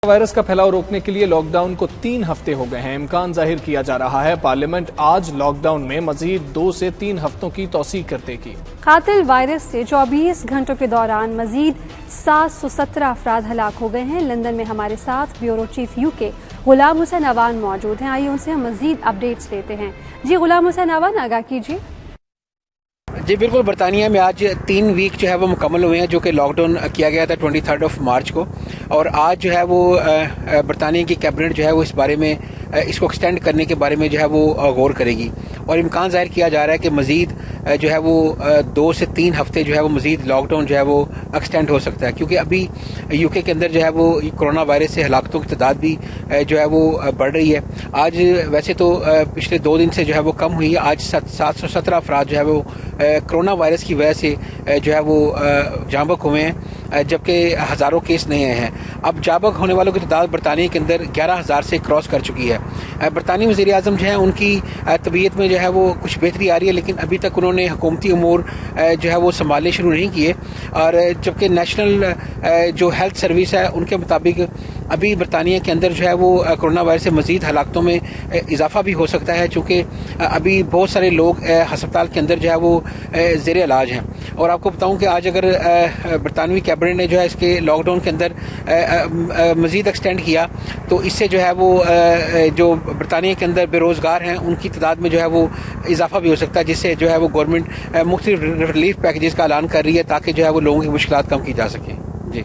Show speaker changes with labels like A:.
A: Virus کا پھیلاؤ روکنے کے لیے لاک ڈاؤن کو 3 ہفتے ہو گئے ہیں۔ امکان ظاہر کیا جا رہا ہے پارلیمنٹ آج لاک ڈاؤن میں مزید 2 سے 3 ہفتوں کی توسیع کر دے گی۔
B: قاتل وائرس سے 24 گھنٹوں کے دوران مزید 717 افراد ہلاک ہو گئے ہیں۔ لندن میں ہمارے ساتھ بیورو چیف UK غلام حسین عوان موجود ہیں۔ آئیے ان سے ہم مزید اپڈیٹس لیتے ہیں۔ جی غلام حسین عوان، آگاہ کیجیے۔
C: جی بالکل، برطانیہ میں آج 3 ویک جو ہے وہ مکمل ہوئے ہیں، جو کہ لاک ڈاؤن کیا گیا تھا 23 مارچ کو، اور آج جو ہے وہ برطانیہ کی کیبنٹ جو ہے وہ اس بارے میں اس کو ایکسٹینڈ کرنے کے بارے میں جو ہے وہ غور کرے گی، اور امکان ظاہر کیا جا رہا ہے کہ مزید جو ہے وہ 2 سے 3 ہفتے جو ہے وہ مزید لاک ڈاؤن جو ہے وہ ایکسٹینڈ ہو سکتا ہے، کیونکہ ابھی UK کے اندر جو ہے وہ کورونا وائرس سے ہلاکتوں کی تعداد بھی جو ہے وہ بڑھ رہی ہے۔ آج ویسے تو پچھلے 2 دن سے جو ہے وہ کم ہوئی ہے، آج 717 افراد جو ہے وہ کرونا وائرس کی وجہ سے جو ہے وہ جاں بحق ہوئے ہیں، جبکہ ہزاروں کیس نئے آئے ہیں۔ اب جاں بحق ہونے والوں کی تعداد برطانیہ کے اندر 11,000 سے کراس کر چکی ہے۔ برطانوی وزیر اعظم جو ہیں ان کی طبیعت میں جو ہے وہ کچھ بہتری آ رہی ہے، لیکن ابھی تک انہوں نے حکومتی امور جو ہے وہ سنبھالنے شروع نہیں کیے، اور جبکہ نیشنل جو ہیلتھ سروس ہے ان کے مطابق ابھی برطانیہ کے اندر جو ہے وہ کرونا وائرس سے مزید ہلاکتوں میں اضافہ بھی ہو سکتا ہے، چونکہ ابھی بہت سارے لوگ ہسپتال کے اندر جو ہے وہ زیر علاج ہیں۔ اور آپ کو بتاؤں کہ آج اگر برطانوی کیبنٹ نے جو ہے اس کے لاک ڈاؤن کے اندر مزید ایکسٹینڈ کیا، تو اس سے جو ہے وہ جو برطانیہ کے اندر بے روزگار ہیں ان کی تعداد میں جو ہے وہ اضافہ بھی ہو سکتا ہے، جس سے جو ہے وہ گورنمنٹ مختلف ریلیف پیکیجز کا اعلان کر رہی ہے تاکہ جو ہے وہ لوگوں کی مشکلات کم کی جا سکیں۔ جی